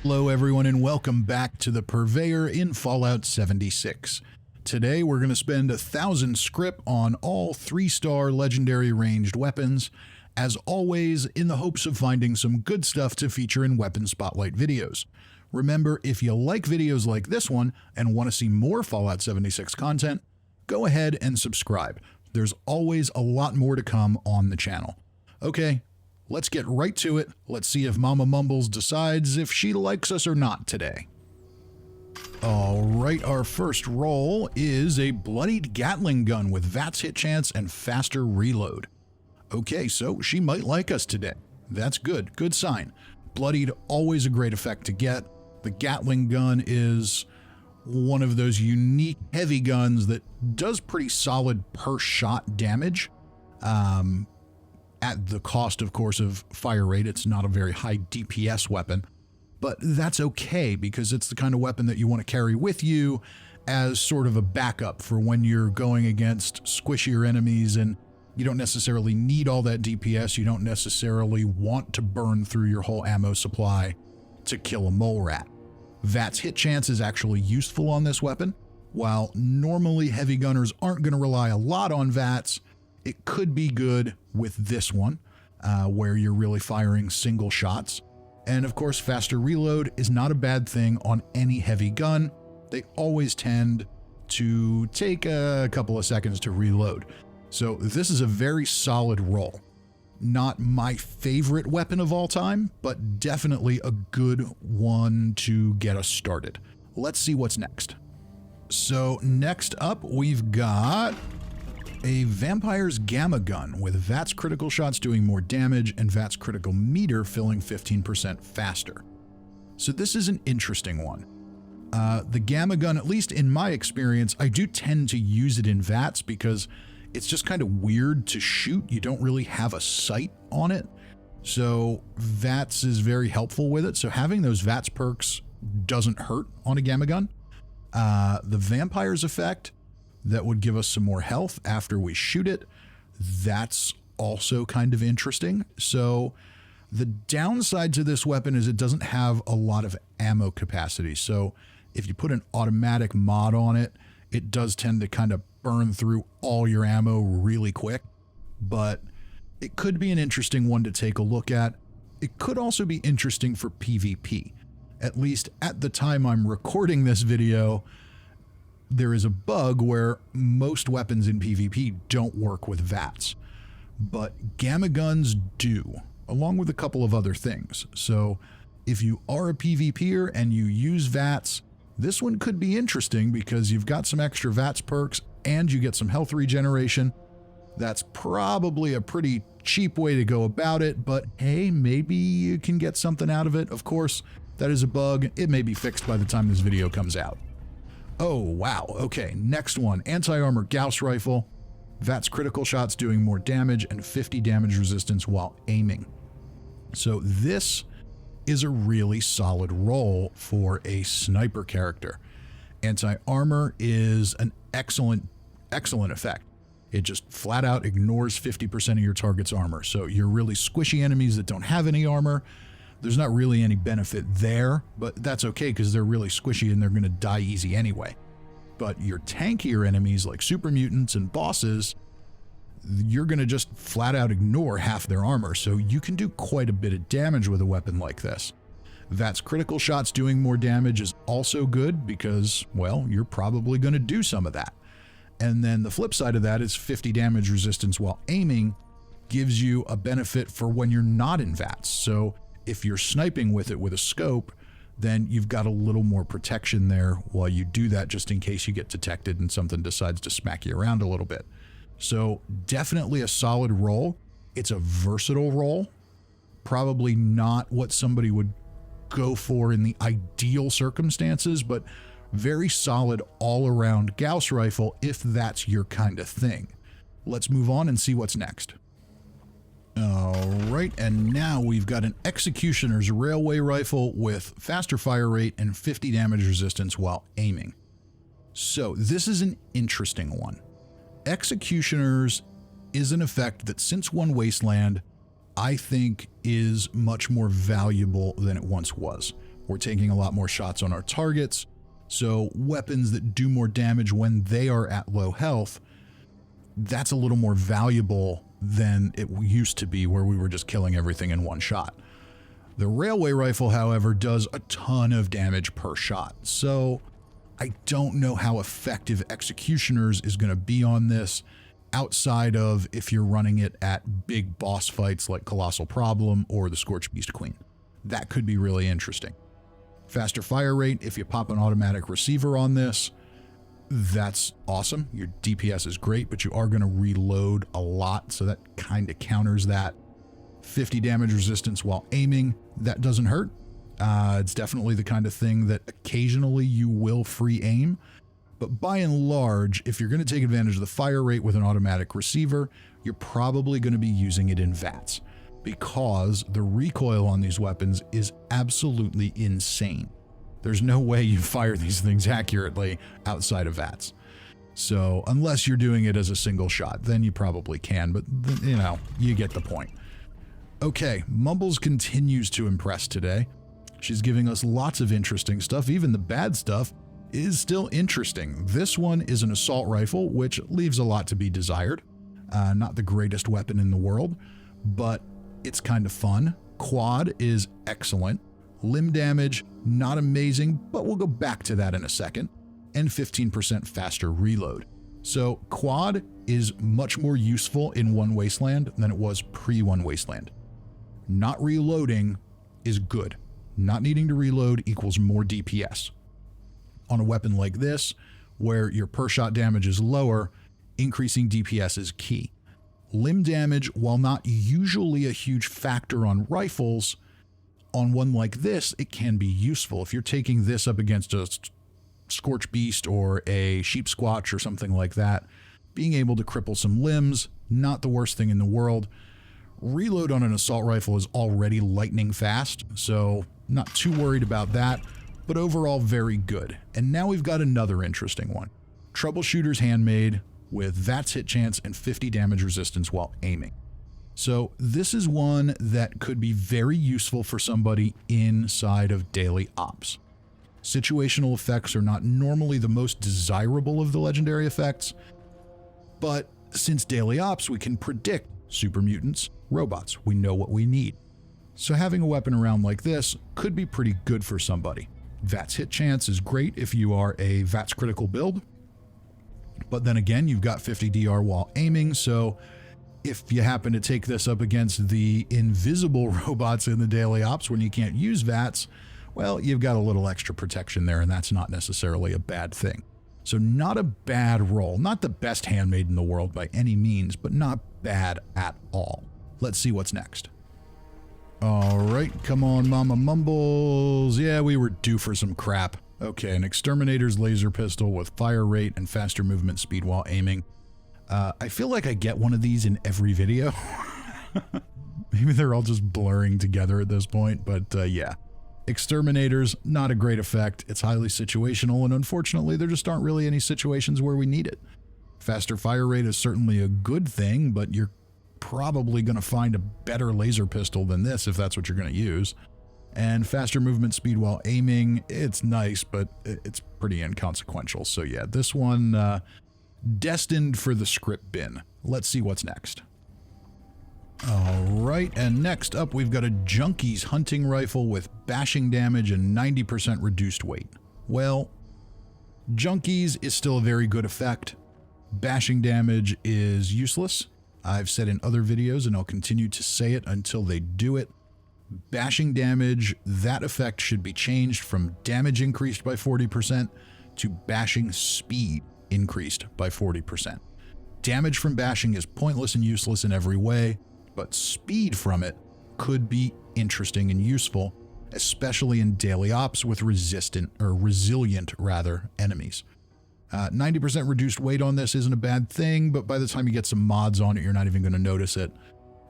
Hello everyone and welcome back to the Purveyor in Fallout 76. Today we're going to spend 1,000 scrip on all 3-star legendary ranged weapons, as always in the hopes of finding some good stuff to feature in Weapon Spotlight videos. Remember, if you like videos like this one and want to see more Fallout 76 content, go ahead and subscribe. There's always a lot more to come on the channel. Okay, let's get right to it. Let's see if Mama Mumbles decides if she likes us or not today. Alright, our first roll is a bloodied Gatling gun with VATS hit chance and faster reload. Okay, so she might like us today. That's good. Good sign. Bloodied, always a great effect to get. The Gatling gun is one of those unique heavy guns that does pretty solid per shot damage. At the cost, of course, of fire rate. It's not a very high DPS weapon, but that's okay because it's the kind of weapon that you want to carry with you as sort of a backup for when you're going against squishier enemies and you don't necessarily need all that DPS. You don't necessarily want to burn through your whole ammo supply to kill a mole rat. VATS hit chance is actually useful on this weapon. While normally heavy gunners aren't going to rely a lot on VATS, it could be good with this one, where you're really firing single shots. And of course, faster reload is not a bad thing on any heavy gun. They always tend to take a couple of seconds to reload. So this is a very solid roll. Not my favorite weapon of all time, but definitely a good one to get us started. Let's see what's next. So next up, we've got a Vampire's Gamma Gun with VATS critical shots doing more damage and VATS critical meter filling 15% faster. So this is an interesting one. The Gamma Gun, at least in my experience, I do tend to use it in VATS because it's just kind of weird to shoot. You don't really have a sight on it. So VATS is very helpful with it. So having those VATS perks doesn't hurt on a Gamma Gun. The Vampire's effect, that would give us some more health after we shoot it. That's also kind of interesting. So the downside to this weapon is it doesn't have a lot of ammo capacity. So if you put an automatic mod on it, it does tend to kind of burn through all your ammo really quick. But it could be an interesting one to take a look at. It could also be interesting for PvP. At least at the time I'm recording this video, there is a bug where most weapons in PvP don't work with VATS, but Gamma Guns do, along with a couple of other things. So if you are a PvPer and you use VATS, this one could be interesting because you've got some extra VATS perks and you get some health regeneration. That's probably a pretty cheap way to go about it, but hey, maybe you can get something out of it. Of course, that is a bug. It may be fixed by the time this video comes out. Oh, wow. Okay, next one. AntiArmor Gauss Rifle. VATS critical shots doing more damage and 50 damage resistance while aiming. So this is a really solid roll for a sniper character. AntiArmor is an excellent effect. It just flat out ignores 50% of your target's armor. So you're really squishy enemies that don't have any armor. There's not really any benefit there, but that's okay because they're really squishy and they're going to die easy anyway. But your tankier enemies like super mutants and bosses, you're going to just flat out ignore half their armor, so you can do quite a bit of damage with a weapon like this. VATS critical shots doing more damage is also good because, well, you're probably going to do some of that. And then the flip side of that is 50 damage resistance while aiming gives you a benefit for when you're not in VATS. So if you're sniping with it with a scope, then you've got a little more protection there while you do that, just in case you get detected and something decides to smack you around a little bit. So definitely a solid roll. It's a versatile roll. Probably not what somebody would go for in the ideal circumstances, but very solid all-around Gauss rifle if that's your kind of thing. Let's move on and see what's next. Alright, and now we've got an Executioner's Railway Rifle with faster fire rate and 50 damage resistance while aiming. So this is an interesting one. Executioners is an effect that since One Wasteland, I think is much more valuable than it once was. We're taking a lot more shots on our targets. So weapons that do more damage when they are at low health, that's a little more valuable than it used to be where we were just killing everything in one shot. The railway rifle, however, does a ton of damage per shot. So I don't know how effective Executioners is going to be on this outside of if you're running it at big boss fights like Colossal Problem or the Scorched Beast Queen. That could be really interesting. Faster fire rate, if you pop an automatic receiver on this, that's awesome. Your DPS is great, but you are going to reload a lot, so that kind of counters that. 50 damage resistance while aiming, that doesn't hurt. It's definitely the kind of thing that occasionally you will free aim, but by and large, if you're going to take advantage of the fire rate with an automatic receiver, you're probably going to be using it in VATS, because the recoil on these weapons is absolutely insane. There's no way you fire these things accurately outside of VATS. So unless you're doing it as a single shot, then you probably can, but you know, you get the point. Okay, Mumbles continues to impress today. She's giving us lots of interesting stuff. Even the bad stuff is still interesting. This one is an assault rifle, which leaves a lot to be desired. Not the greatest weapon in the world, but it's kind of fun. Quad is excellent. Limb damage, not amazing, but we'll go back to that in a second. And 15% faster reload. So quad is much more useful in One Wasteland than it was pre-One Wasteland. Not reloading is good. Not needing to reload equals more DPS. On a weapon like this, where your per shot damage is lower, increasing DPS is key. Limb damage, while not usually a huge factor on rifles, on one like this, it can be useful. If you're taking this up against a Scorched Beast or a Sheep Squatch or something like that, being able to cripple some limbs, not the worst thing in the world. Reload on an assault rifle is already lightning fast, so not too worried about that, but overall very good. And now we've got another interesting one. Troubleshooters Handmade with VATS hit chance and 50 damage resistance while aiming. So this is one that could be very useful for somebody inside of daily ops. Situational effects are not normally the most desirable of the legendary effects, but since daily ops, we can predict super mutants, robots. We know what we need. So having a weapon around like this could be pretty good for somebody. VATS hit chance is great if you are a VATS critical build, but then again, you've got 50 DR while aiming, so if you happen to take this up against the invisible robots in the daily ops when you can't use VATS, well, you've got a little extra protection there, and that's not necessarily a bad thing. So not a bad roll. Not the best handmade in the world by any means, but not bad at all. Let's see what's next. All right, come on, Mama Mumbles. Yeah, we were due for some crap. Okay, an exterminator's laser pistol with fire rate and faster movement speed while aiming. I feel like I get one of these in every video. Maybe they're all just blurring together at this point, but yeah. Exterminators, not a great effect. It's highly situational, and unfortunately, there just aren't really any situations where we need it. Faster fire rate is certainly a good thing, but you're probably going to find a better laser pistol than this if that's what you're going to use. And faster movement speed while aiming, it's nice, but it's pretty inconsequential. So yeah, this one, destined for the Scrip bin. Let's see what's next. All right, and next up we've got a junkies hunting rifle with bashing damage and 90% reduced weight. Well, junkies is still a very good effect. Bashing damage is useless. I've said in other videos, and I'll continue to say it until they do it. Bashing damage, that effect should be changed from damage increased by 40% to bashing speed increased by 40%. Damage from bashing is pointless and useless in every way, but speed from it could be interesting and useful, especially in daily ops with resilient enemies. 90% reduced weight on this isn't a bad thing, but by the time you get some mods on it, you're not even going to notice it.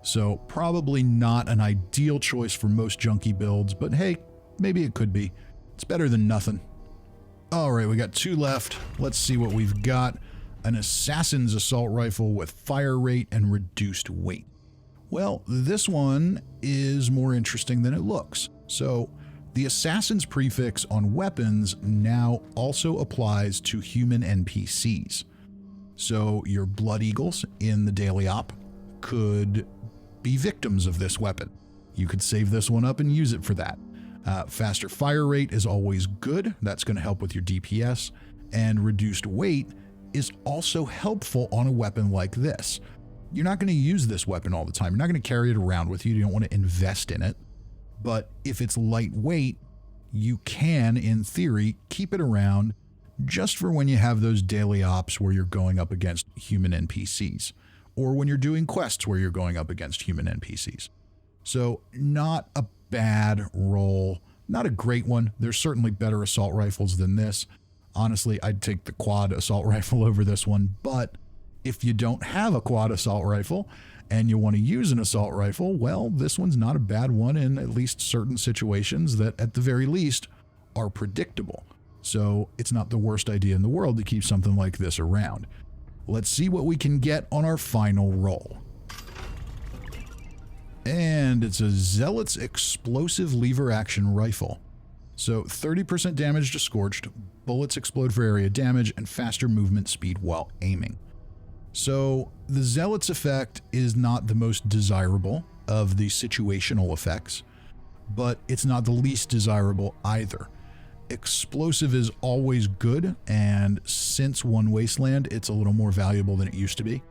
So probably not an ideal choice for most junkie builds, but hey, maybe it could be. It's better than nothing. All right, we got two left. Let's see what we've got. An assassin's assault rifle with fire rate and reduced weight. Well, this one is more interesting than it looks. So The assassin's prefix on weapons now also applies to human NPCs. So your Blood Eagles in the Daily Op could be victims of this weapon. You could save this one up and use it for that. Faster fire rate is always good. That's going to help with your DPS. And reduced weight is also helpful on a weapon like this. You're not going to use this weapon all the time. You're not going to carry it around with you. You don't want to invest in it. But if it's lightweight, you can, in theory, keep it around just for when you have those daily ops where you're going up against human NPCs, or when you're doing quests where you're going up against human NPCs. So not a bad roll, not a great one. There's certainly better assault rifles than this. Honestly, I'd take the quad assault rifle over this one, but if you don't have a quad assault rifle and you want to use an assault rifle, well, this one's not a bad one in at least certain situations that at the very least are predictable. So it's not the worst idea in the world to keep something like this around. Let's see what we can get on our final roll. And it's a Zealots explosive lever action rifle. So 30% damage to scorched, bullets explode for area damage, and faster movement speed while aiming. So the Zealots effect is not the most desirable of the situational effects, but it's not the least desirable either. Explosive is always good, and since One Wasteland, it's a little more valuable than it used to be.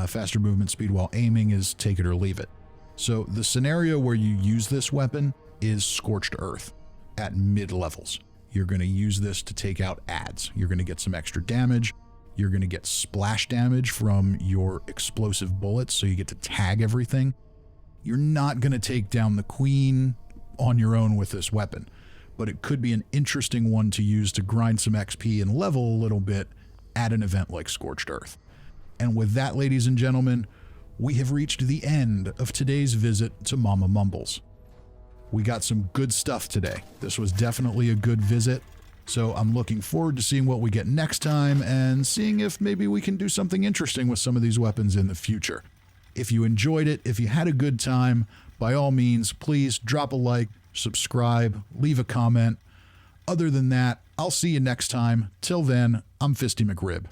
Faster movement speed while aiming is take it or leave it. So the scenario where you use this weapon is Scorched Earth at mid-levels. You're going to use this to take out ads. You're going to get some extra damage. You're going to get splash damage from your explosive bullets, so you get to tag everything. You're not going to take down the Queen on your own with this weapon, but it could be an interesting one to use to grind some XP and level a little bit at an event like Scorched Earth. And with that, ladies and gentlemen, we have reached the end of today's visit to Mama Mumbles. We got some good stuff today. This was definitely a good visit, so I'm looking forward to seeing what we get next time and seeing if maybe we can do something interesting with some of these weapons in the future. If you enjoyed it, if you had a good time, by all means, please drop a like, subscribe, leave a comment. Other than that, I'll see you next time. Till then, I'm Fisty McRib.